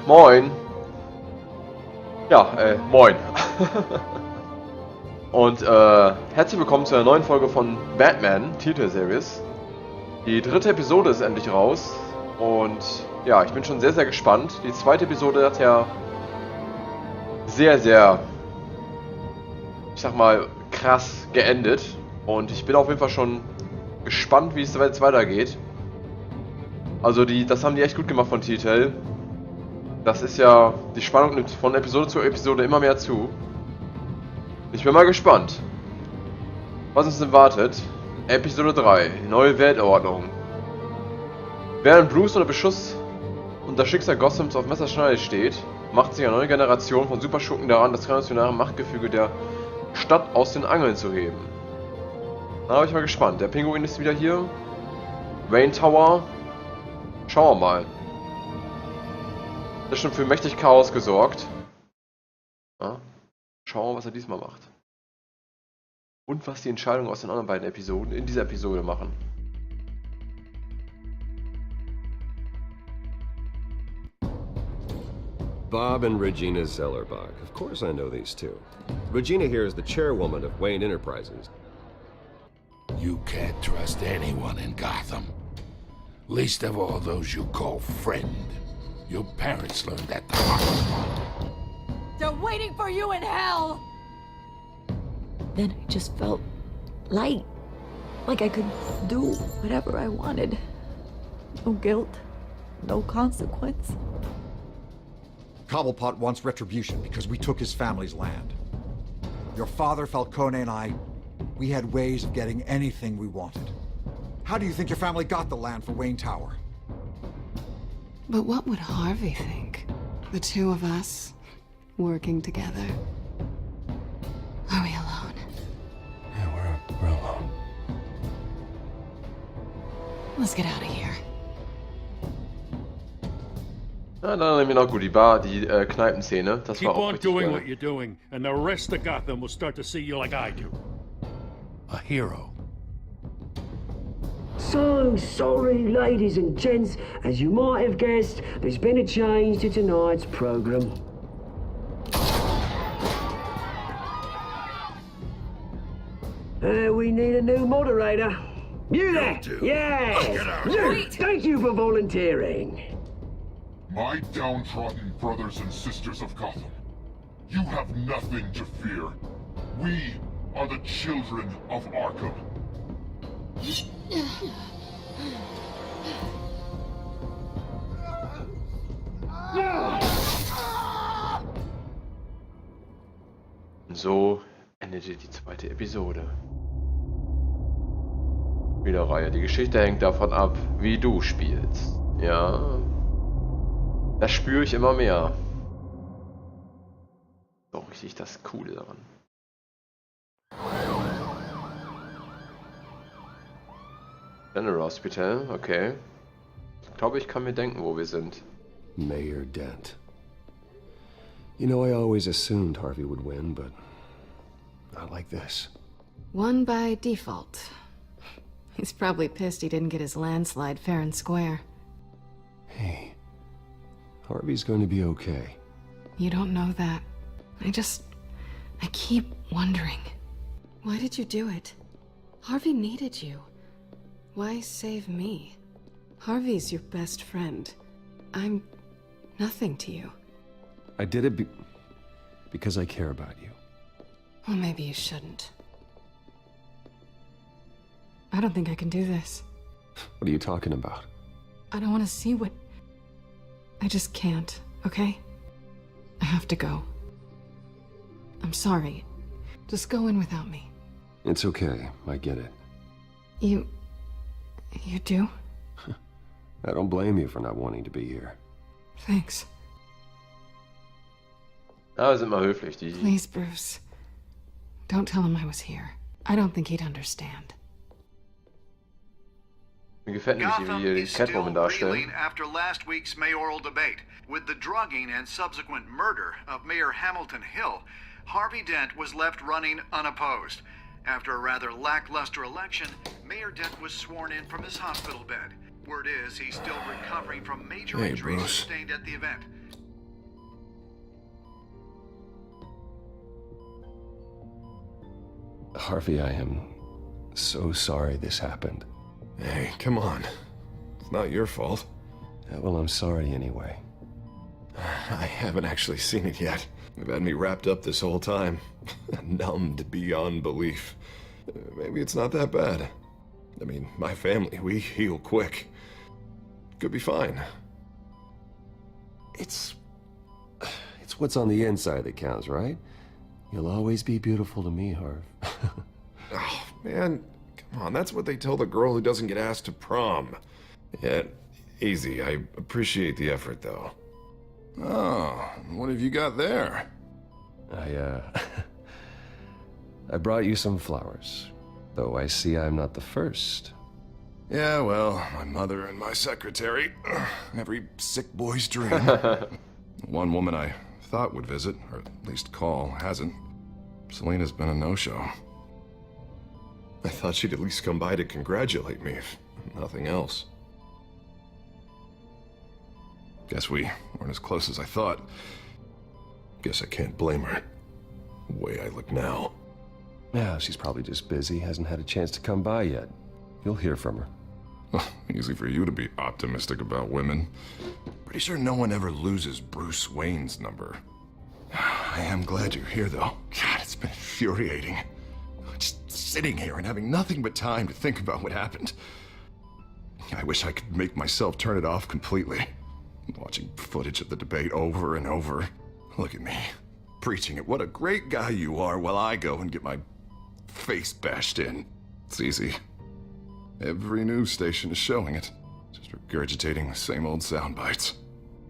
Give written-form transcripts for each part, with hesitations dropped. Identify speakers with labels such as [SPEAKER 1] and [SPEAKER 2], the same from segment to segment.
[SPEAKER 1] Moin. Ja, moin. Und herzlich willkommen zu einer neuen Folge von Batman Titelseries. Die dritte Episode ist endlich raus und ja, ich bin schon sehr, sehr gespannt. Die zweite Episode hat ja sehr, ich sag mal, krass geendet und ich bin auf jeden Fall schon gespannt, wie es jetzt weitergeht. Also das haben die echt gut gemacht von Telltale. Das ist ja, die Spannung nimmt von Episode zu Episode immer mehr zu. Ich bin mal gespannt, was uns denn wartet. Episode 3, neue Weltordnung. Während Bruce unter Beschuss und das Schicksal Gothams auf Messerschneide steht, macht sich eine neue Generation von Superschurken daran, das transitionäre Machtgefüge der Stadt aus den Angeln zu heben. Da bin ich mal gespannt. Der Pinguin ist wieder hier. Wayne Tower. Schauen wir mal. Das ist schon für mächtig Chaos gesorgt. Ja. Schauen wir, was er diesmal macht. Und was die Entscheidungen aus den anderen beiden Episoden in dieser Episode machen.
[SPEAKER 2] Bob and Regina Zellerbach. Of course I know these two. Regina here is the chairwoman of Wayne Enterprises.
[SPEAKER 3] You can't trust anyone in Gotham. Least of all those you call friend. Your parents learned that the hard way.
[SPEAKER 4] They're waiting for you in hell!
[SPEAKER 5] Then I just felt light. Like I could do whatever I wanted. No guilt, no consequence.
[SPEAKER 6] Cobblepot wants retribution because we took his family's land. Your father, Falcone, and I, we had ways of getting anything we wanted. How do you think your family got the land for Wayne Tower?
[SPEAKER 7] But what would Harvey think? The two of us, working together. Are we alone?
[SPEAKER 3] Yeah, we're alone.
[SPEAKER 7] Let's get out of here.
[SPEAKER 1] Ja, dann nehmen wir noch gut die Kneipenszene. Das
[SPEAKER 8] Keep
[SPEAKER 1] war auch
[SPEAKER 8] on
[SPEAKER 1] richtig
[SPEAKER 8] doing
[SPEAKER 1] geil.
[SPEAKER 8] what you're doing, and the rest of Gotham will start to see you like I do. A hero.
[SPEAKER 9] So sorry, ladies and gents. As you might have guessed, there's been a change to tonight's program. We need a new moderator. You there? Yes! You! Thank you for volunteering.
[SPEAKER 10] My downtrodden brothers and sisters of Gotham, you have nothing to fear. We are the children of Arkham.
[SPEAKER 1] So endete die zweite Episode. Spielereihe. Die Geschichte hängt davon ab, wie du spielst. Ja. Das spüre ich immer mehr. Doch richtig das Coole daran. General Hospital, okay. Ich glaube, ich kann mir denken, wo wir sind.
[SPEAKER 2] Mayor Dent. You know, I always assumed Harvey would win, but not like this.
[SPEAKER 7] Won by default. He's probably pissed he didn't get his landslide fair and square.
[SPEAKER 2] Hey, Harvey's going to be okay.
[SPEAKER 7] You don't know that. I keep wondering. Why did you do it? Harvey needed you. Why save me? Harvey's your best friend. I'm nothing to you.
[SPEAKER 2] I did it because I care about you.
[SPEAKER 7] Well, maybe you shouldn't. I don't think I can do this.
[SPEAKER 2] What are you talking about?
[SPEAKER 7] I don't want to see what... I just can't, okay? I have to go. I'm sorry. Just go in without me.
[SPEAKER 2] It's okay. I get it.
[SPEAKER 7] You do?
[SPEAKER 2] I don't blame you for not wanting to be here.
[SPEAKER 7] Thanks.
[SPEAKER 1] Ja, sind mal höflich.
[SPEAKER 7] Please, Bruce. Don't tell him I was here. I don't think he'd understand.
[SPEAKER 1] Mir gefällt nicht, wie wir die Catwoman darstellen.
[SPEAKER 11] After last week's mayoral debate, with the drugging and subsequent murder of Mayor Hamilton Hill, Harvey Dent was left running unopposed. After a rather lackluster election, Mayor Dent was sworn in from his hospital bed. Word is he's still recovering from major
[SPEAKER 2] Hey,
[SPEAKER 11] injuries
[SPEAKER 2] Bruce.
[SPEAKER 11] sustained at the event.
[SPEAKER 2] Harvey, I am so sorry this happened.
[SPEAKER 12] Hey, come on. It's not your fault.
[SPEAKER 2] Well, I'm sorry anyway.
[SPEAKER 12] I haven't actually seen it yet. They've had me wrapped up this whole time. Numbed beyond belief. Maybe it's not that bad. I mean, my family, we heal quick. Could be fine.
[SPEAKER 2] It's what's on the inside that counts, right? You'll always be beautiful to me, Harv.
[SPEAKER 12] Oh, man. Come on, that's what they tell the girl who doesn't get asked to prom. Yeah, easy. I appreciate the effort, though.
[SPEAKER 13] Oh, what have you got there?
[SPEAKER 2] I brought you some flowers. Though I see I'm not the first.
[SPEAKER 13] Yeah, well, my mother and my secretary. Every sick boy's dream. One woman I thought would visit, or at least call, hasn't. Selena's been a no-show.
[SPEAKER 12] I thought she'd at least come by to congratulate me, if nothing else.
[SPEAKER 13] Guess we weren't as close as I thought.
[SPEAKER 12] Guess I can't blame her. The way I look now.
[SPEAKER 2] Yeah, she's probably just busy, hasn't had a chance to come by yet. You'll hear from her.
[SPEAKER 13] Easy for you to be optimistic about women. Pretty sure no one ever loses Bruce Wayne's number. I am glad you're here, though. God, it's been infuriating. Just sitting here and having nothing but time to think about what happened. I wish I could make myself turn it off completely. Watching footage of the debate over and over. Look at me, preaching at what a great guy you are while I go and get my face bashed in. It's easy. Every news station is showing it. Just regurgitating the same old sound bites.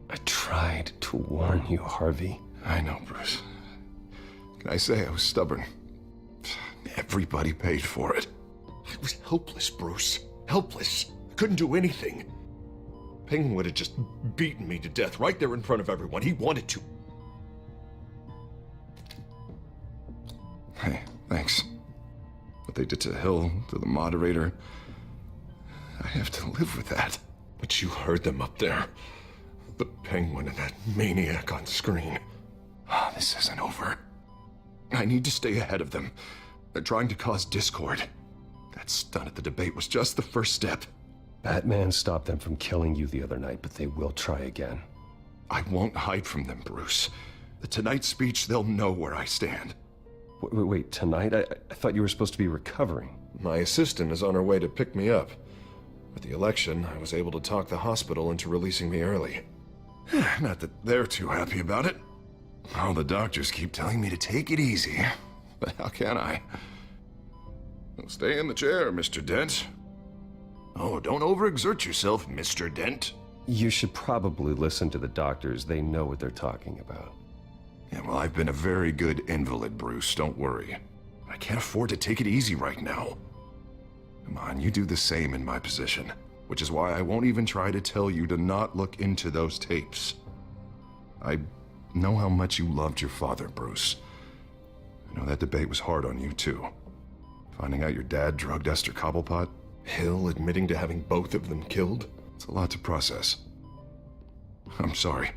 [SPEAKER 2] I tried to warn you, Harvey.
[SPEAKER 13] I know, Bruce. Can I say I was stubborn? Everybody paid for it.
[SPEAKER 12] I was helpless, Bruce. Helpless. I couldn't do anything. Penguin would have just beaten me to death right there in front of everyone. He wanted to.
[SPEAKER 13] Hey, thanks. What they did to Hill, to the moderator, I have to live with that.
[SPEAKER 12] But you heard them up there. The Penguin and that maniac on screen.
[SPEAKER 13] This isn't over. I need to stay ahead of them. They're trying to cause discord. That stunt at the debate was just the first step.
[SPEAKER 2] Batman stopped them from killing you the other night, but they will try again.
[SPEAKER 13] I won't hide from them, Bruce. The Tonight speech, they'll know where I stand.
[SPEAKER 2] Wait, tonight? I thought you were supposed to be recovering.
[SPEAKER 12] My assistant is on her way to pick me up. With the election, I was able to talk the hospital into releasing me early.
[SPEAKER 13] Not that they're too happy about it. All the doctors keep telling me to take it easy. But how can I? Stay in the chair, Mr. Dent. Oh, don't overexert yourself, Mr. Dent.
[SPEAKER 2] You should probably listen to the doctors. They know what they're talking about.
[SPEAKER 13] Yeah, well, I've been a very good invalid, Bruce. Don't worry. I can't afford to take it easy right now. Come on, you do the same in my position. Which is why I won't even try to tell you to not look into those tapes. I know how much you loved your father, Bruce. I know that debate was hard on you, too. Finding out your dad drugged Esther Cobblepot, Hill admitting to having both of them killed, it's a lot to process. I'm sorry.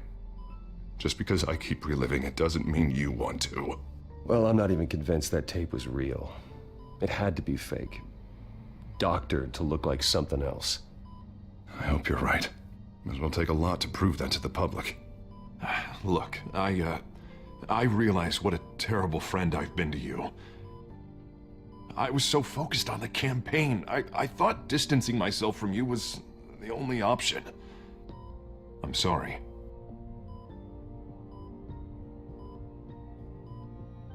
[SPEAKER 13] Just because I keep reliving it doesn't mean you want to.
[SPEAKER 2] Well, I'm not even convinced that tape was real. It had to be fake. Doctored to look like something else.
[SPEAKER 13] I hope you're right. Might as well take a lot to prove that to the public.
[SPEAKER 12] Look, I realize what a terrible friend I've been to you. I was so focused on the campaign. I thought distancing myself from you was the only option. I'm sorry.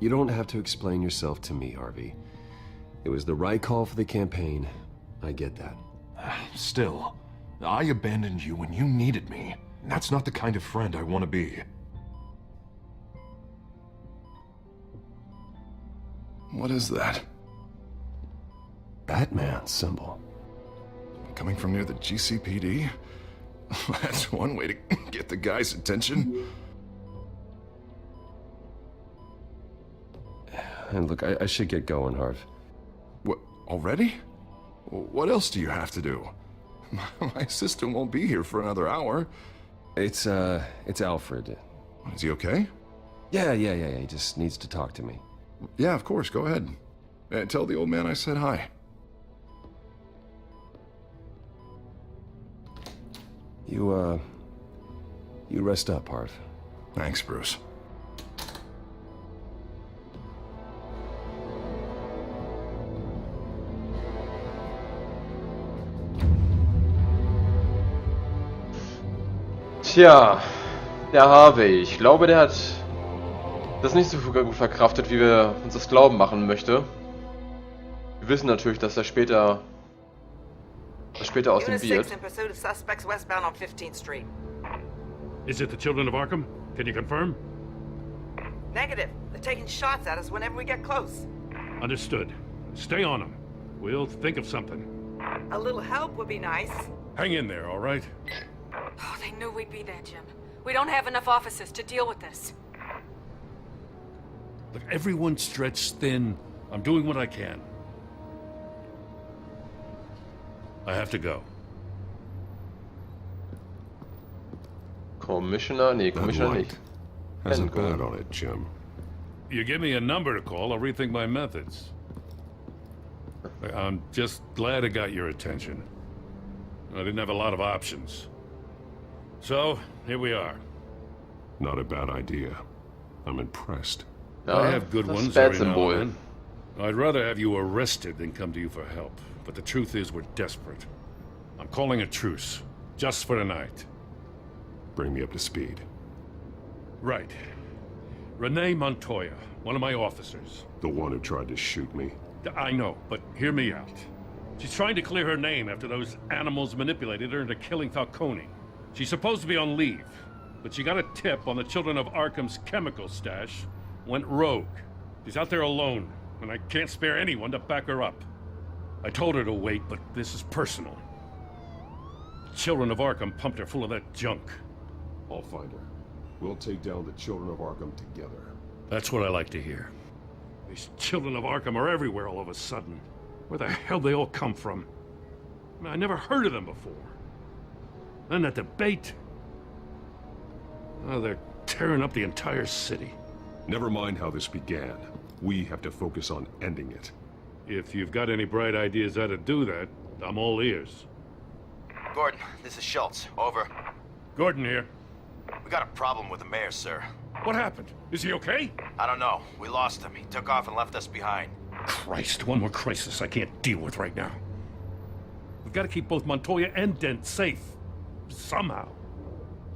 [SPEAKER 2] You don't have to explain yourself to me, Harvey. It was the right call for the campaign. I get that.
[SPEAKER 12] Still, I abandoned you when you needed me. That's not the kind of friend I want to be.
[SPEAKER 13] What is that?
[SPEAKER 2] Batman symbol.
[SPEAKER 13] Coming from near the GCPD? That's one way to get the guy's attention.
[SPEAKER 2] And look, I should get going, Harv.
[SPEAKER 13] What, already? What else do you have to do? My assistant won't be here for another hour.
[SPEAKER 2] It's Alfred.
[SPEAKER 13] Is he okay?
[SPEAKER 2] Yeah. He just needs to talk to me.
[SPEAKER 13] Yeah, of course. Go ahead. Tell the old man I said hi.
[SPEAKER 2] You rest up, Harv.
[SPEAKER 13] Thanks, Bruce.
[SPEAKER 1] Tja, der Harvey. Ich glaube, der hat das nicht so gut verkraftet, wie wir uns das glauben machen möchte. Wir wissen natürlich, dass er später aus dem wird.
[SPEAKER 8] Is it the children of Arkham? Can you confirm?
[SPEAKER 14] Negative. They're taking shots at us whenever we get close.
[SPEAKER 8] Understood. Stay on them. We'll think of something.
[SPEAKER 14] A little help would be nice.
[SPEAKER 8] Hang in there, all right?
[SPEAKER 4] Oh, they knew we'd be there, Jim. We don't have enough officers to deal with this.
[SPEAKER 8] Look, everyone's stretched thin. I'm doing what I can. I have to go.
[SPEAKER 1] Commissioner nicht.
[SPEAKER 13] Has a bat on it, Jim.
[SPEAKER 8] You give me a number to call, I'll rethink my methods. I'm just glad it got your attention. I didn't have a lot of options. So, here we are.
[SPEAKER 13] Not a bad idea. I'm impressed.
[SPEAKER 8] I have good ones every now and then. I'd rather have you arrested than come to you for help. But the truth is, we're desperate. I'm calling a truce. Just for tonight.
[SPEAKER 13] Bring me up to speed.
[SPEAKER 8] Right. Renee Montoya, one of my officers.
[SPEAKER 13] The one who tried to shoot me.
[SPEAKER 8] I know, but hear me out. She's trying to clear her name after those animals manipulated her into killing Falcone. She's supposed to be on leave, but she got a tip on the Children of Arkham's chemical stash, went rogue. She's out there alone, and I can't spare anyone to back her up. I told her to wait, but this is personal. The Children of Arkham pumped her full of that junk.
[SPEAKER 13] I'll find her. We'll take down the Children of Arkham together.
[SPEAKER 8] That's what I like to hear. These Children of Arkham are everywhere all of a sudden. Where the hell they all come from? I never heard of them before. Then that debate. Oh, they're tearing up the entire city.
[SPEAKER 13] Never mind how this began. We have to focus on ending it.
[SPEAKER 8] If you've got any bright ideas how to do that, I'm all ears.
[SPEAKER 15] Gordon, this is Schultz. Over.
[SPEAKER 8] Gordon here.
[SPEAKER 15] We got a problem with the mayor, sir.
[SPEAKER 8] What happened? Is he okay?
[SPEAKER 15] I don't know. We lost him. He took off and left us behind.
[SPEAKER 8] Christ, one more crisis I can't deal with right now. We've got to keep both Montoya and Dent safe. Somehow.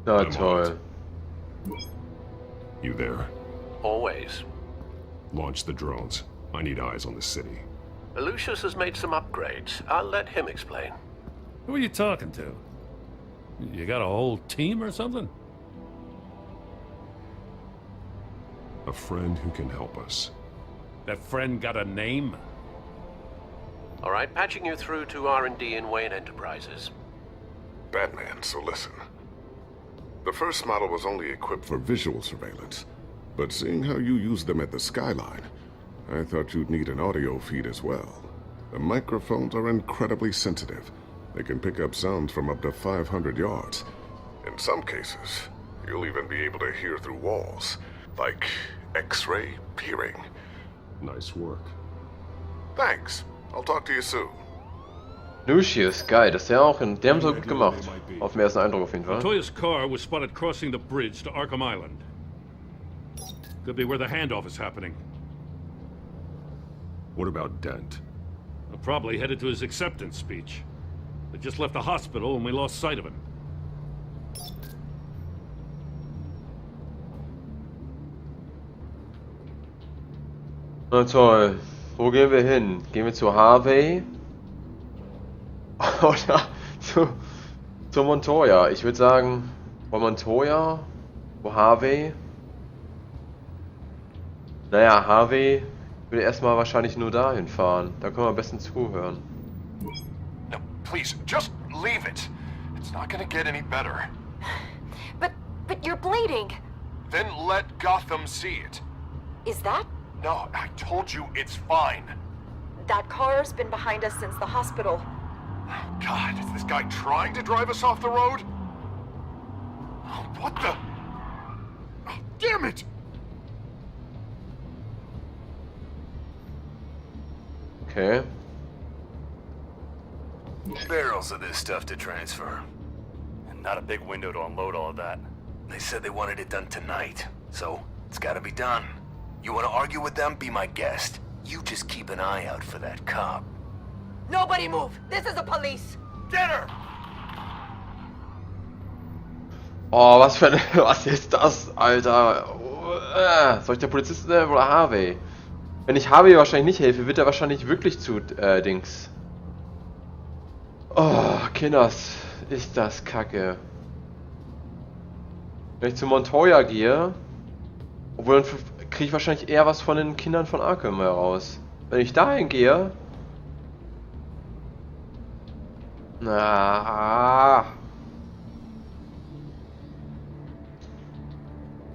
[SPEAKER 1] Na toll.
[SPEAKER 13] You there?
[SPEAKER 16] Always.
[SPEAKER 13] Launch the drones. I need eyes on the city.
[SPEAKER 16] Lucius has made some upgrades. I'll let him explain.
[SPEAKER 8] Who are you talking to? You got a whole team or something?
[SPEAKER 13] A friend who can help us.
[SPEAKER 8] That friend got a name?
[SPEAKER 16] All right, patching you through to R&D in Wayne Enterprises.
[SPEAKER 17] Batman, so listen. The first model was only equipped for visual surveillance, but seeing how you use them at the Skyline, I thought you'd need an audio feed as well. The microphones are incredibly sensitive. They can pick up sounds from up to 500 yards. In some cases, you'll even be able to hear through walls, like X-ray peering.
[SPEAKER 13] Nice work.
[SPEAKER 17] Thanks. I'll talk to you soon.
[SPEAKER 1] Lucius, geil, das ist ja auch in dem so gut gemacht. Auf den ersten Eindruck auf jeden Fall.
[SPEAKER 8] Montoya's car was spotted crossing the bridge to Arkham Island. Could be where the handoff is happening.
[SPEAKER 13] What about Dent?
[SPEAKER 8] Probably headed to his acceptance speech. They just left the hospital and we lost sight of him.
[SPEAKER 1] Na toll. Wo gehen wir hin? Gehen wir zu Harvey? Oder zu Montoya? Ich würde sagen, wo Montoya? Wo Harvey? Naja, Harvey würde erstmal wahrscheinlich nur dahin fahren. Da können wir am besten zuhören.
[SPEAKER 12] No, please, just leave it. It's not gonna get any better.
[SPEAKER 4] But you're bleeding.
[SPEAKER 12] Then let Gotham see it.
[SPEAKER 4] Is that?
[SPEAKER 12] No, I told you it's fine.
[SPEAKER 5] That car's been behind us since the hospital.
[SPEAKER 13] God, is this guy trying to drive us off the road? Oh, what the? Oh, damn it!
[SPEAKER 1] Okay.
[SPEAKER 18] Barrels of this stuff to transfer. And not a big window to unload all of that. They said they wanted it done tonight, so it's gotta be done. You wanna argue with them? Be my guest. You just keep an eye out for that cop.
[SPEAKER 14] Nobody move! This is the police!
[SPEAKER 18] Get her!
[SPEAKER 1] Oh, was für eine... Was ist das, Alter? Soll ich der Polizist nehmen oder Harvey? Wenn ich Harvey wahrscheinlich nicht helfe, wird er wahrscheinlich wirklich zu Dings. Oh, Kinders, ist das kacke. Wenn ich zu Montoya gehe, obwohl dann kriege ich wahrscheinlich eher was von den Kindern von Arkham heraus. Wenn ich dahin gehe... Na.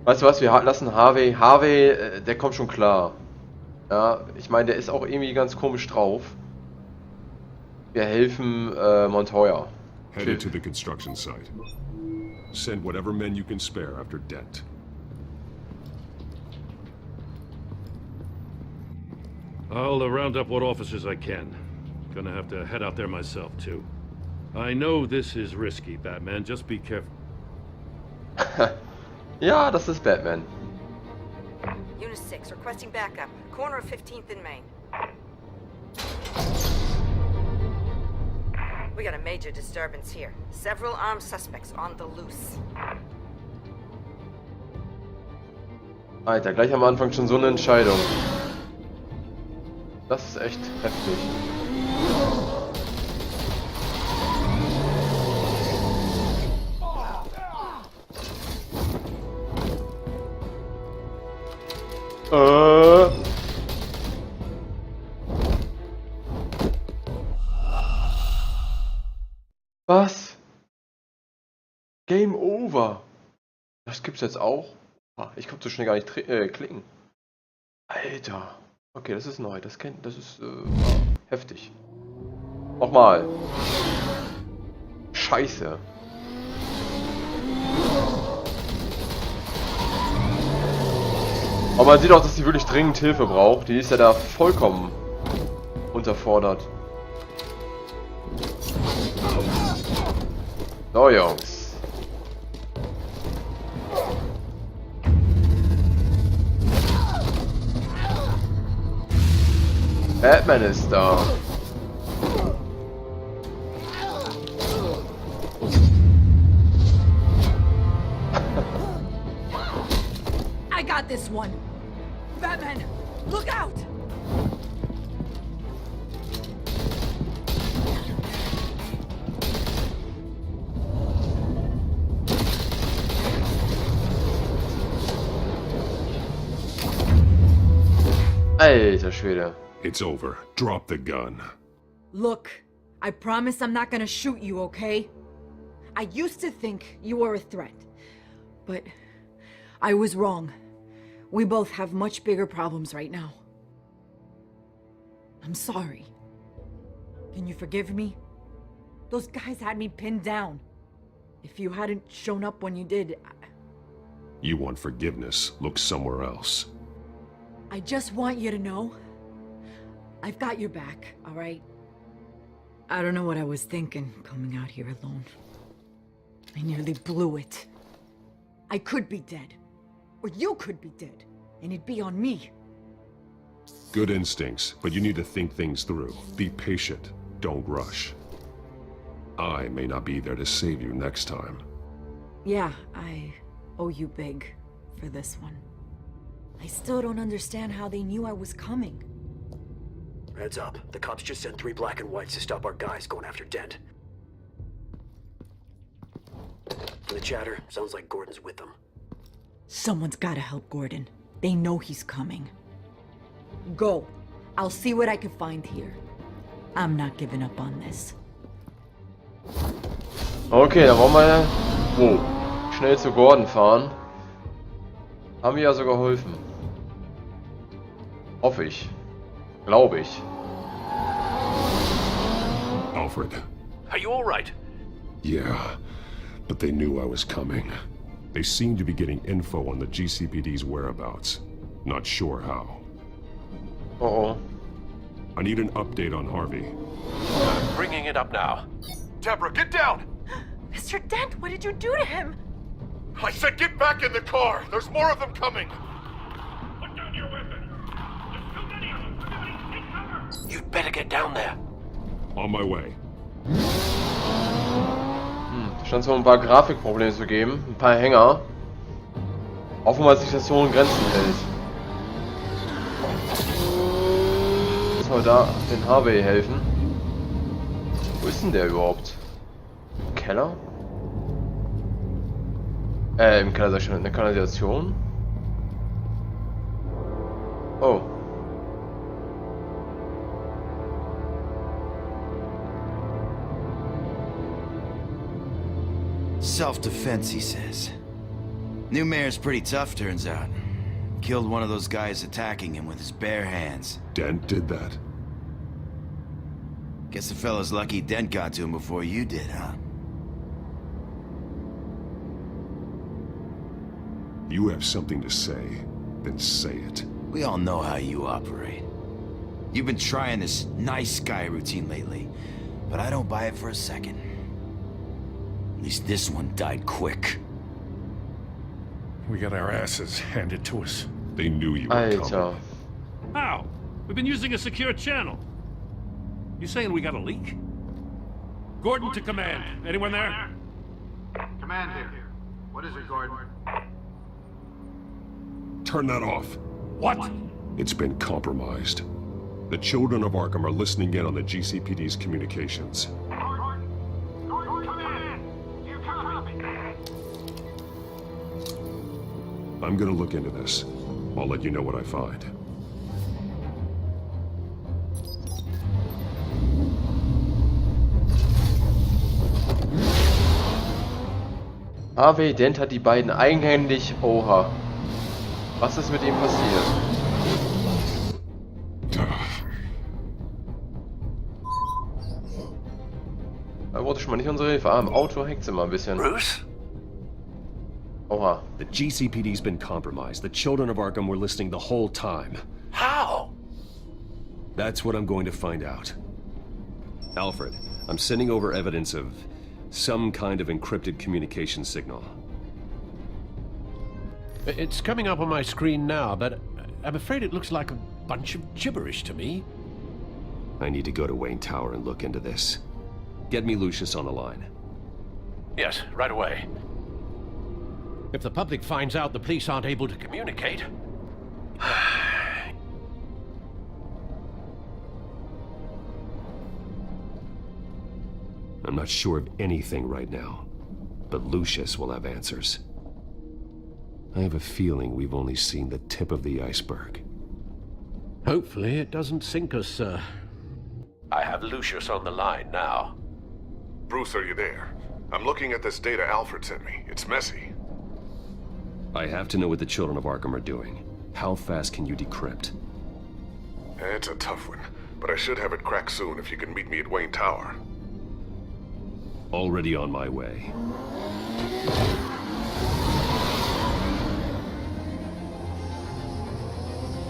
[SPEAKER 1] Weißt du was, wir lassen Harvey. Harvey, der kommt schon klar. Ja, ich meine, der ist auch irgendwie ganz komisch drauf. Wir helfen Montoya.
[SPEAKER 19] Headed to the construction site. Send whatever men you can spare after Dent.
[SPEAKER 8] I'll round up what officers I can. Gonna have to head out there myself, too. I know this is risky, Batman. Just be careful.
[SPEAKER 1] Ja, das ist Batman.
[SPEAKER 14] Unit 6, requesting backup. Corner of 15th and Main. We got a major disturbance here. Several armed suspects on the loose.
[SPEAKER 1] Alter, gleich am Anfang schon so eine Entscheidung. Das ist echt heftig. Was? Game over. Das gibt's jetzt auch? Ah, ich konnte so schnell gar nicht klicken. Alter. Okay, das ist neu. Das ist heftig. Nochmal. Scheiße. Aber man sieht auch, dass sie wirklich dringend Hilfe braucht. Die ist ja da vollkommen unterfordert. So, Jungs. Batman ist da.
[SPEAKER 14] I got this one. Batman, look out!
[SPEAKER 1] Alter Schwede.
[SPEAKER 19] It's over. Drop the gun.
[SPEAKER 5] Look, I promise I'm not gonna shoot you, okay? I used to think you were a threat, but I was wrong. We both have much bigger problems right now. I'm sorry. Can you forgive me? Those guys had me pinned down. If you hadn't shown up when you did,
[SPEAKER 19] You want forgiveness. Look somewhere else.
[SPEAKER 5] I just want you to know, I've got your back, all right? I don't know what I was thinking coming out here alone. I nearly blew it. I could be dead. Or you could be dead. And it'd be on me.
[SPEAKER 19] Good instincts, but you need to think things through. Be patient. Don't rush. I may not be there to save you next time.
[SPEAKER 5] Yeah, I owe you big for this one. I still don't understand how they knew I was coming.
[SPEAKER 9] Heads up. The cops just sent 3 black and whites to stop our guys going after Dent. From the chatter, sounds like Gordon's with them.
[SPEAKER 5] Someone's gotta help Gordon. They know he's coming. Go. I'll see what I can find here. I'm not giving up on this.
[SPEAKER 1] Okay, dann wollen wir schnell zu Gordon fahren. Haben wir ja so geholfen. Hoffe ich. Glaube ich.
[SPEAKER 19] Alfred,
[SPEAKER 16] Are you all right?
[SPEAKER 19] Yeah, but they knew I was coming. They seemed to be getting info on the GCPD's whereabouts. Not sure how.
[SPEAKER 1] Uh-oh.
[SPEAKER 19] I need an update on Harvey.
[SPEAKER 16] Bringing it up now.
[SPEAKER 12] Deborah, get down!
[SPEAKER 14] Mr. Dent, what did you do to him?
[SPEAKER 12] I said get back in the car! There's more of them coming!
[SPEAKER 8] Put down your weapon! There's too many of them! Everybody take cover!
[SPEAKER 16] You'd better get down there.
[SPEAKER 19] On my way.
[SPEAKER 1] Scheint so ein paar Grafikprobleme zu geben. Ein paar Hänger. Auch wenn man sich das so in Grenzen hält. Müssen wir da den Harvey helfen? Wo ist denn der überhaupt? Im Keller? Im Keller sag ich schon, in der Kanalisation? Oh.
[SPEAKER 15] Self-defense, he says. New mayor's pretty tough, turns out. Killed one of those guys attacking him with his bare hands.
[SPEAKER 19] Dent did that?
[SPEAKER 15] Guess the fella's lucky Dent got to him before you did, huh?
[SPEAKER 19] You have something to say, then say it.
[SPEAKER 15] We all know how you operate. You've been trying this nice guy routine lately, but I don't buy it for a second. At least this one died quick.
[SPEAKER 8] We got our asses handed to us.
[SPEAKER 19] They knew you were coming.
[SPEAKER 8] How? We've been using a secure channel. You saying we got a leak? Gordon to command. Anyone there?
[SPEAKER 11] Command here. What is it, Gordon?
[SPEAKER 19] Turn that off.
[SPEAKER 8] What?
[SPEAKER 19] It's been compromised. The children of Arkham are listening in on the GCPD's communications. I'm gonna look into this. I'll let you know what I find.
[SPEAKER 1] Harvey Dent hat die beiden eigenhändig... Oha. Was ist mit ihm passiert? Da wurde schon mal nicht unsere Hilfe. Ah, im Auto hängt immer ein bisschen.
[SPEAKER 16] Bruce?
[SPEAKER 1] Oha.
[SPEAKER 2] The GCPD's been compromised. The children of Arkham were listening the whole time.
[SPEAKER 16] How?
[SPEAKER 2] That's what I'm going to find out. Alfred, I'm sending over evidence of some kind of encrypted communication signal.
[SPEAKER 16] It's coming up on my screen now, but I'm afraid it looks like a bunch of gibberish to me.
[SPEAKER 2] I need to go to Wayne Tower and look into this. Get me Lucius on the line.
[SPEAKER 16] Yes, right away. If the public finds out the police aren't able to communicate...
[SPEAKER 2] I'm not sure of anything right now, but Lucius will have answers. I have a feeling we've only seen the tip of the iceberg.
[SPEAKER 16] Hopefully it doesn't sink us, sir. I have Lucius on the line now.
[SPEAKER 17] Bruce, are you there? I'm looking at this data Alfred sent me. It's messy.
[SPEAKER 2] I have to know what the children of Arkham are doing. How fast can you decrypt?
[SPEAKER 17] It's a tough one, but I should have it cracked soon if you can meet me at Wayne Tower.
[SPEAKER 2] Already on my way.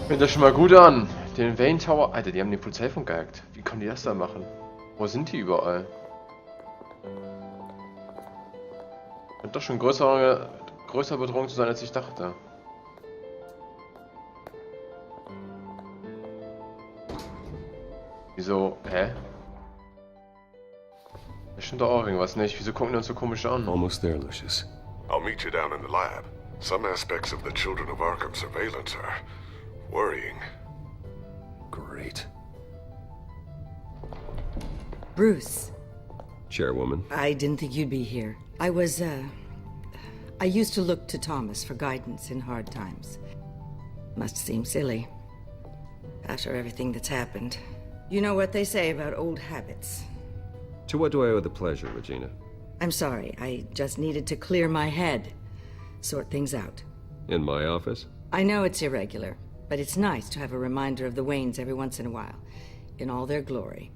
[SPEAKER 1] Fängt das schon mal gut an. Den Wayne Tower... Alter, die haben den Polizeifunk gehackt. Wie können die das da machen? Wo sind die überall? Könnte doch schon größere Bedrohung zu sein, als ich dachte. Wieso? Hä? Da stimmt doch auch irgendwas nicht. Wieso gucken die uns so komisch an?
[SPEAKER 2] Almost there, Lucius.
[SPEAKER 17] I'll meet you down in the lab. Some aspects of the Children of Arkham surveillance are worrying.
[SPEAKER 2] Great.
[SPEAKER 20] Bruce.
[SPEAKER 2] Chairwoman.
[SPEAKER 20] I didn't think you'd be here. I used to look to Thomas for guidance in hard times. Must seem silly. After everything that's happened. You know what they say about old habits.
[SPEAKER 2] To what do I owe the pleasure, Regina?
[SPEAKER 20] I'm sorry, I just needed to clear my head. Sort things out.
[SPEAKER 2] In my office?
[SPEAKER 20] I know it's irregular, but it's nice to have a reminder of the Waynes every once in a while. In all their glory.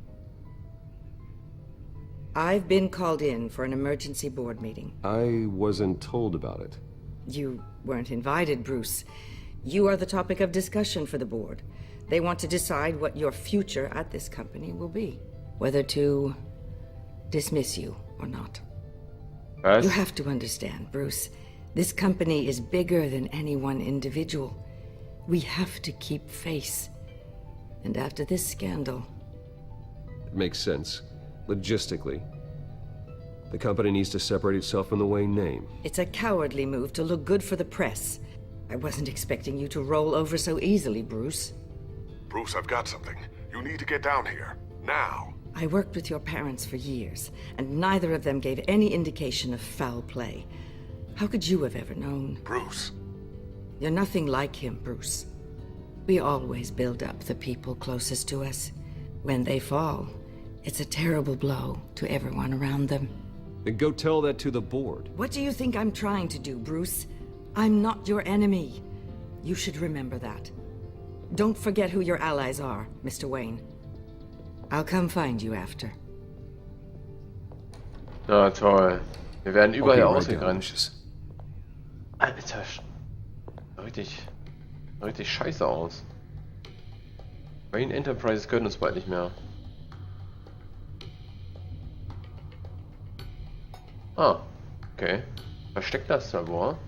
[SPEAKER 20] I've been called in for an emergency board meeting.
[SPEAKER 2] I wasn't told about it.
[SPEAKER 20] You weren't invited, Bruce. You are the topic of discussion for the board. They want to decide what your future at this company will be. Whether to dismiss you or not.
[SPEAKER 1] Yes.
[SPEAKER 20] You have to understand, Bruce. This company is bigger than any one individual. We have to keep face. And after this scandal...
[SPEAKER 2] It makes sense. Logistically. The company needs to separate itself from the Wayne name.
[SPEAKER 20] It's a cowardly move to look good for the press. I wasn't expecting you to roll over so easily, Bruce.
[SPEAKER 17] Bruce, I've got something. You need to get down here. Now.
[SPEAKER 20] I worked with your parents for years, and neither of them gave any indication of foul play. How could you have ever known?
[SPEAKER 17] Bruce.
[SPEAKER 20] You're nothing like him, Bruce. We always build up the people closest to us. When they fall, it's a terrible blow to everyone around them.
[SPEAKER 2] Then go tell that to the board.
[SPEAKER 20] What do you think I'm trying to do, Bruce? I'm not your enemy. You should remember that. Don't forget who your allies are, Mr. Wayne. I'll come find you after.
[SPEAKER 1] Ja, toll. Wir werden überall ausgegrenzt. Alter, richtig scheiße aus. Wayne Enterprises können uns bald nicht mehr. Ah, okay. Versteckt das Labor.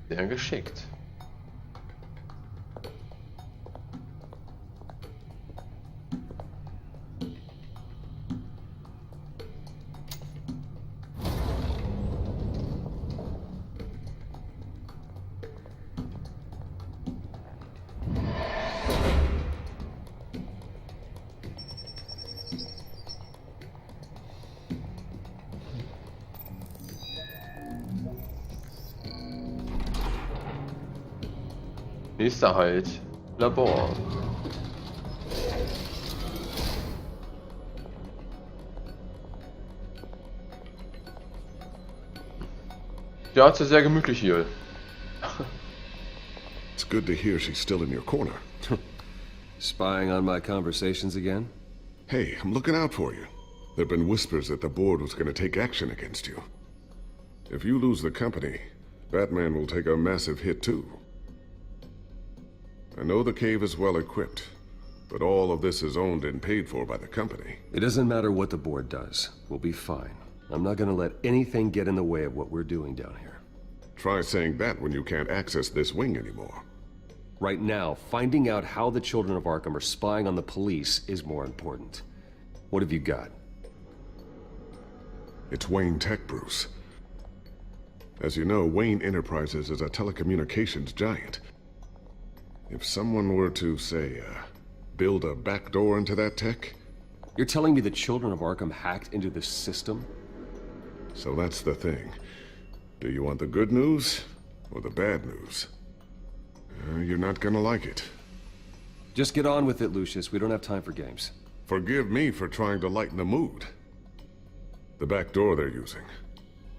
[SPEAKER 1] Sehr geschickt. Nächster Halt, Labor. Ja, es ist sehr gemütlich hier.
[SPEAKER 17] It's good to hear she's still in your corner.
[SPEAKER 2] Spying on my conversations again?
[SPEAKER 17] Hey, I'm looking out for you. There've been whispers that the board was going to take action against you. If you lose the company, Batman will take a massive hit too. I know the cave is well equipped, but all of this is owned and paid for by the company.
[SPEAKER 2] It doesn't matter what the board does. We'll be fine. I'm not gonna let anything get in the way of what we're doing down here.
[SPEAKER 17] Try saying that when you can't access this wing anymore.
[SPEAKER 2] Right now, finding out how the children of Arkham are spying on the police is more important. What have you got?
[SPEAKER 17] It's Wayne Tech, Bruce. As you know, Wayne Enterprises is a telecommunications giant. If someone were to, say, build a backdoor into that tech...
[SPEAKER 2] You're telling me the children of Arkham hacked into this system?
[SPEAKER 17] So that's the thing. Do you want the good news or the bad news? You're not gonna like it.
[SPEAKER 2] Just get on with it, Lucius. We don't have time for games.
[SPEAKER 17] Forgive me for trying to lighten the mood. The backdoor they're using.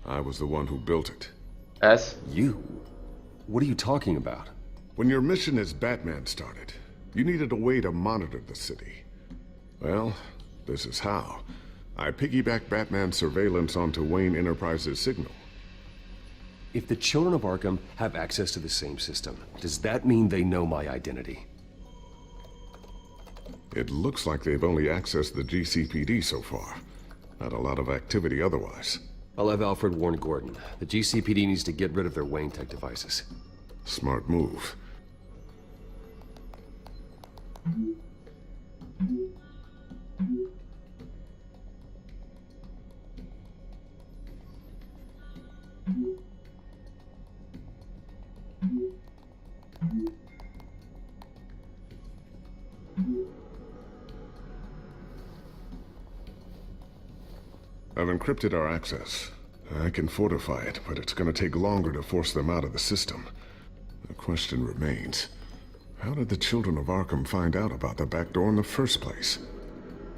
[SPEAKER 17] I was the one who built it.
[SPEAKER 1] As?
[SPEAKER 2] You? What are you talking about?
[SPEAKER 17] When your mission as Batman started, you needed a way to monitor the city. Well, this is how. I piggybacked Batman's surveillance onto Wayne Enterprises' signal.
[SPEAKER 2] If the children of Arkham have access to the same system, does that mean they know my identity?
[SPEAKER 17] It looks like they've only accessed the GCPD so far. Not a lot of activity otherwise.
[SPEAKER 2] I'll have Alfred warn Gordon. The GCPD needs to get rid of their Wayne Tech devices.
[SPEAKER 17] Smart move. I've encrypted our access. I can fortify it, but it's gonna take longer to force them out of the system. The question remains, how did the children of Arkham find out about the back door in the first place?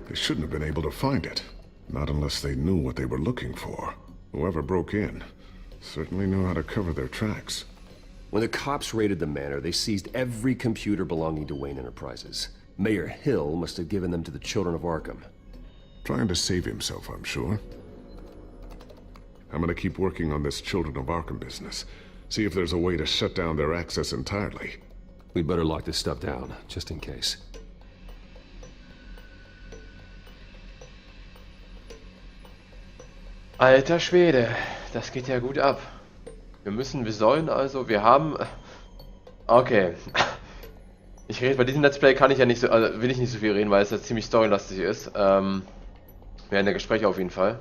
[SPEAKER 17] They shouldn't have been able to find it. Not unless they knew what they were looking for. Whoever broke in certainly knew how to cover their tracks.
[SPEAKER 2] When the cops raided the manor, they seized every computer belonging to Wayne Enterprises. Mayor Hill must have given them to the children of Arkham.
[SPEAKER 17] Trying to save himself, I'm sure. I'm gonna keep working on this Children of Arkham business. See if there's a way to shut down their access entirely.
[SPEAKER 2] We'd better lock this stuff down, just in case.
[SPEAKER 1] Alter Schwede, das geht ja gut ab. Wir haben... Okay. Ich rede, bei diesem Let's Play kann ich ja nicht so, also will ich nicht so viel reden, weil es ja ziemlich storylastig ist. Während der Gespräche auf jeden Fall.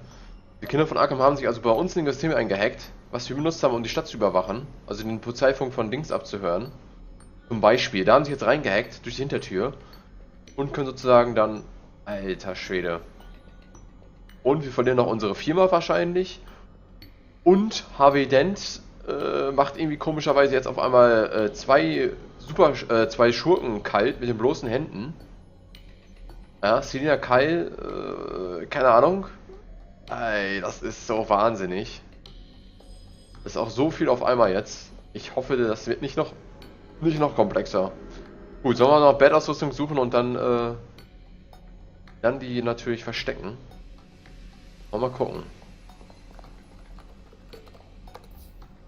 [SPEAKER 1] Die Kinder von Arkham haben sich also bei uns in das System eingehackt, was wir benutzt haben, um die Stadt zu überwachen. Also den Polizeifunk von Dings abzuhören. Zum Beispiel, da haben sie jetzt reingehackt durch die Hintertür. Und können sozusagen dann... Alter Schwede. Und wir verlieren noch unsere Firma wahrscheinlich. Und Harvey Dent macht irgendwie komischerweise jetzt auf einmal zwei Schurken kalt mit den bloßen Händen. Ja, Selina Kyle, keine Ahnung. Ey, das ist so wahnsinnig. Das ist auch so viel auf einmal jetzt. Ich hoffe, das wird nicht noch komplexer. Gut, sollen wir noch Badausrüstung suchen und dann die natürlich verstecken. Mal gucken.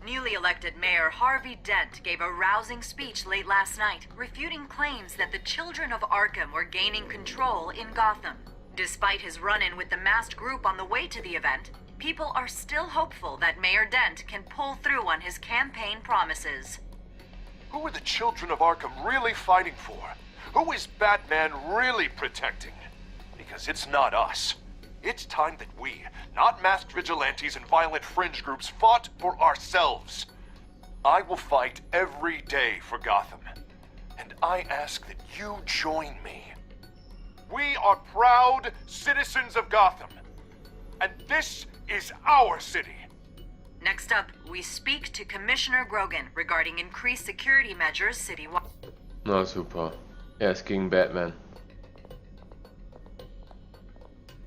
[SPEAKER 21] Newly elected Mayor Harvey Dent gave a rousing speech late last night, refuting claims that the children of Arkham were gaining control in Gotham. Despite his run-in with the masked group on the way to the event, people are still hopeful that Mayor Dent can pull through on his campaign promises.
[SPEAKER 12] Who are the children of Arkham really fighting for? Who is Batman really protecting? Because it's not us. It's time that we, not masked vigilantes and violent fringe groups, fought for ourselves. I will fight every day for Gotham. And I ask that you join me. We are proud citizens of Gotham. And this is our city.
[SPEAKER 21] Next up, we speak to Commissioner Grogan regarding increased security measures citywide.
[SPEAKER 1] Na super. Er ist gegen Batman.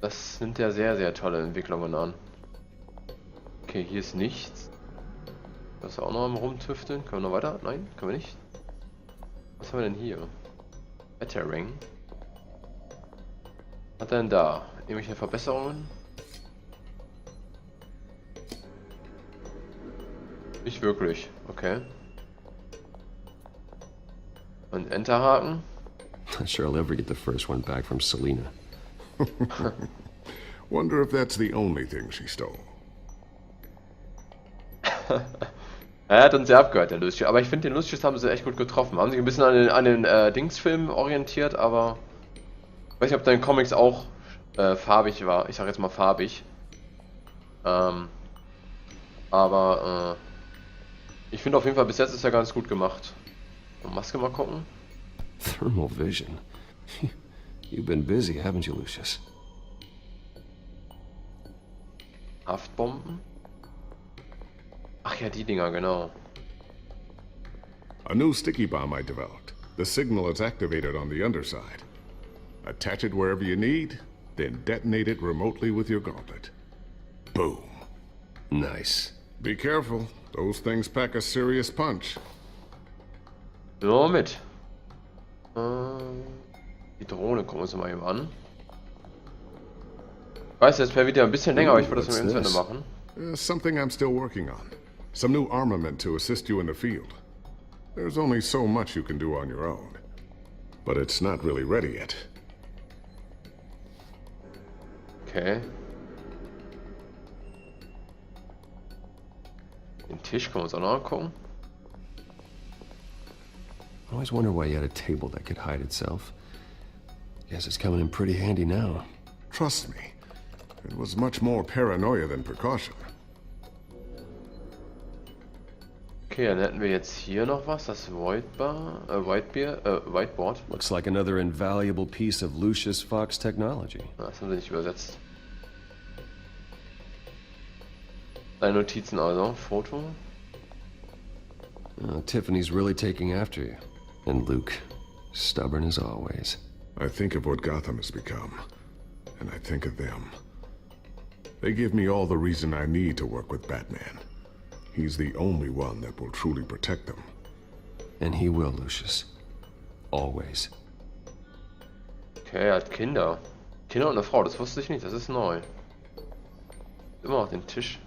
[SPEAKER 1] Das nimmt ja sehr, sehr tolle Entwicklungen an. Okay, hier ist nichts. Das ist auch noch am Rumtüfteln. Können wir noch weiter? Nein, können wir nicht. Was haben wir denn hier? Battering. Was hat er denn da? Irgendwelche Verbesserungen? Nicht wirklich. Okay. Und Enterhaken?
[SPEAKER 2] Not sure I'll ever get the first one back from Selina.
[SPEAKER 17] Wonder if that's the only thing she stole.
[SPEAKER 1] Er hat uns ja abgehört, der Lucius. Aber ich finde, den Lucius haben sie echt gut getroffen. Haben sich ein bisschen an den Dingsfilm orientiert, aber ich weiß nicht, ob dein Comics auch farbig war. Ich sag jetzt mal farbig. Aber ich finde auf jeden Fall, bis jetzt ist er ganz gut gemacht. Maske mal gucken.
[SPEAKER 2] Thermal vision. You've been busy, haven't you, Lucius?
[SPEAKER 1] Haftbomben? Ach ja, die Dinger, genau.
[SPEAKER 17] A new sticky bomb I developed. The signal is activated on the underside. Attach it wherever you need, then detonate it remotely with your gauntlet. Boom.
[SPEAKER 2] Nice.
[SPEAKER 17] Be careful. Those things pack a serious punch.
[SPEAKER 1] So mit. Die Drohne gucken wir uns mal eben an. Ich weiß, jetzt wäre wieder ein bisschen länger, aber ich würde das nur ins Ende machen.
[SPEAKER 17] Something I'm still working on. Some new armament to assist you in the field. There's only so much you can do on your own. But it's not really ready yet.
[SPEAKER 1] Okay. Den Tisch können wir uns auch noch angucken.
[SPEAKER 2] I always wonder why you had a table that could hide itself. Guess it's coming in pretty handy now.
[SPEAKER 17] Trust me, it was much more paranoia than precaution.
[SPEAKER 1] Okay, dann hätten wir jetzt hier noch was, das Whiteboard.
[SPEAKER 2] Looks like another invaluable piece of Lucius Fox technology.
[SPEAKER 1] Das haben sie nicht übersetzt. Deine Notizen also, Foto.
[SPEAKER 2] Tiffany's really taking after you. And Luke, stubborn as always.
[SPEAKER 17] I think of what Gotham has become, and I think of them. They give me all the reason I need to work with Batman. He's the only one that will truly protect them.
[SPEAKER 2] And he will, Lucius. Always.
[SPEAKER 1] Okay, er hat Kinder. Kinder und eine Frau, das wusste ich nicht, das ist neu. Immer noch den Tisch.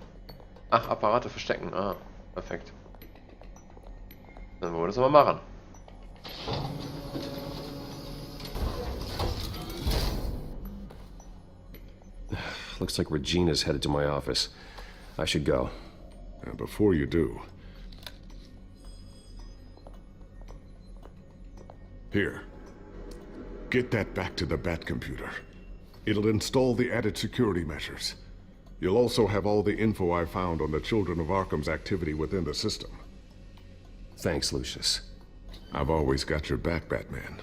[SPEAKER 1] Ach, Apparate verstecken. Ah, perfekt. Dann wollen wir das mal machen.
[SPEAKER 2] Looks like Regina's headed to my office. I should go.
[SPEAKER 17] And before you do... Here. Get that back to the Bat computer. It'll install the added security measures. You'll also have all the info I found on the Children of Arkham's activity within the system.
[SPEAKER 2] Thanks, Lucius.
[SPEAKER 17] I've always got your back, Batman.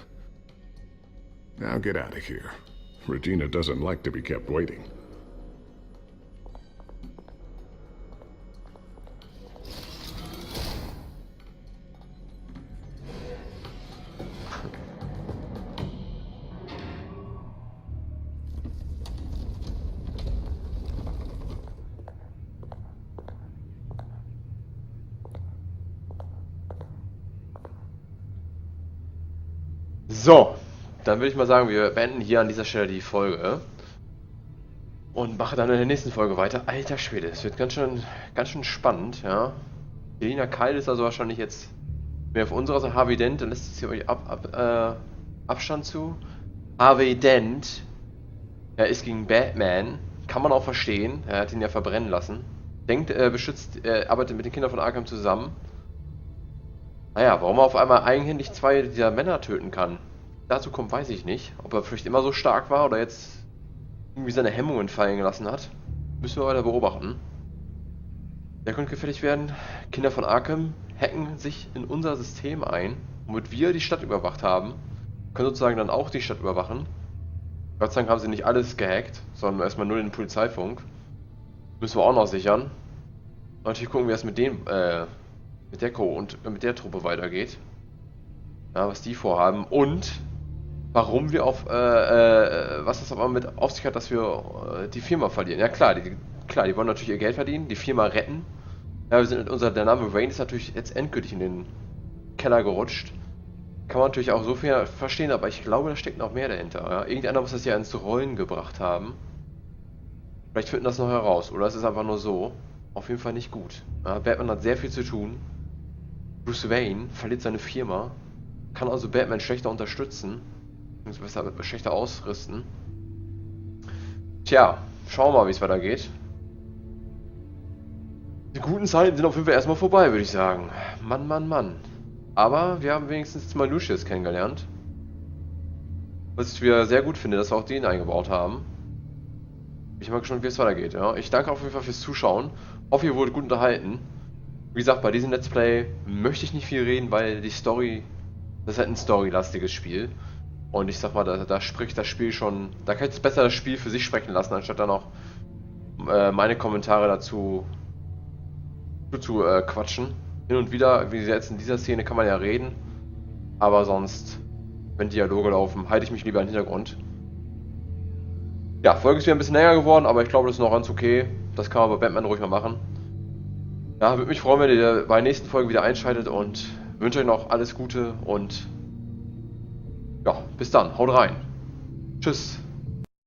[SPEAKER 17] Now get out of here. Regina doesn't like to be kept waiting.
[SPEAKER 1] So, dann würde ich mal sagen, wir beenden hier an dieser Stelle die Folge. Und mache dann in der nächsten Folge weiter. Alter Schwede, es wird ganz schön spannend, ja. Selina Kyle ist also wahrscheinlich jetzt mehr auf unserer Seite. Harvey Dent, dann lässt es hier euch Abstand zu. Harvey Dent, er ist gegen Batman. Kann man auch verstehen, er hat ihn ja verbrennen lassen. Denkt, er arbeitet mit den Kindern von Arkham zusammen. Naja, warum er auf einmal eigenhändig 2 dieser Männer töten kann. Dazu kommt, weiß ich nicht. Ob er vielleicht immer so stark war oder jetzt irgendwie seine Hemmungen fallen gelassen hat. Müssen wir weiter beobachten. Der könnte gefährlich werden. Kinder von Arkham hacken sich in unser System ein, womit wir die Stadt überwacht haben. Können sozusagen dann auch die Stadt überwachen. Gott sei Dank haben sie nicht alles gehackt, sondern erstmal nur den Polizeifunk. Müssen wir auch noch sichern. Und natürlich gucken, wie es mit den mit der Co. und mit der Truppe weitergeht. Ja, was die vorhaben und warum wir was das aber mit auf sich hat, dass wir die Firma verlieren. Ja klar, die wollen natürlich ihr Geld verdienen, die Firma retten. Ja, der Name Wayne ist natürlich jetzt endgültig in den Keller gerutscht. Kann man natürlich auch so viel verstehen, aber ich glaube, da steckt noch mehr dahinter. Ja? Irgendeiner muss das ja ins Rollen gebracht haben. Vielleicht finden das noch heraus, oder es ist einfach nur so. Auf jeden Fall nicht gut. Ja, Batman hat sehr viel zu tun. Bruce Wayne verliert seine Firma, kann also Batman schlechter unterstützen, beziehungsweise schlechter ausrüsten. Tja, schauen wir mal, wie es weitergeht. Die guten Zeiten sind auf jeden Fall erstmal vorbei, würde ich sagen. Mann, Mann, Mann. Aber wir haben wenigstens mal Lucius kennengelernt. Was ich wieder sehr gut finde, dass wir auch den eingebaut haben. Bin ich mal gespannt, wie es weitergeht. Ja? Ich danke auf jeden Fall fürs Zuschauen. Hoffe, ihr wurdet gut unterhalten. Wie gesagt, bei diesem Let's Play möchte ich nicht viel reden, weil die Story, das ist halt ein storylastiges Spiel. Und ich sag mal, da spricht das Spiel schon, da kann ich besser das Spiel für sich sprechen lassen, anstatt dann auch meine Kommentare dazu zu quatschen. Hin und wieder, wie jetzt in dieser Szene, kann man ja reden. Aber sonst, wenn Dialoge laufen, halte ich mich lieber im Hintergrund. Ja, Folge ist wieder ein bisschen länger geworden, aber ich glaube, das ist noch ganz okay. Das kann man bei Batman ruhig mal machen. Ja, würde mich freuen, wenn ihr bei der nächsten Folge wieder einschaltet und wünsche euch noch alles Gute und ja, bis dann. Haut rein. Tschüss.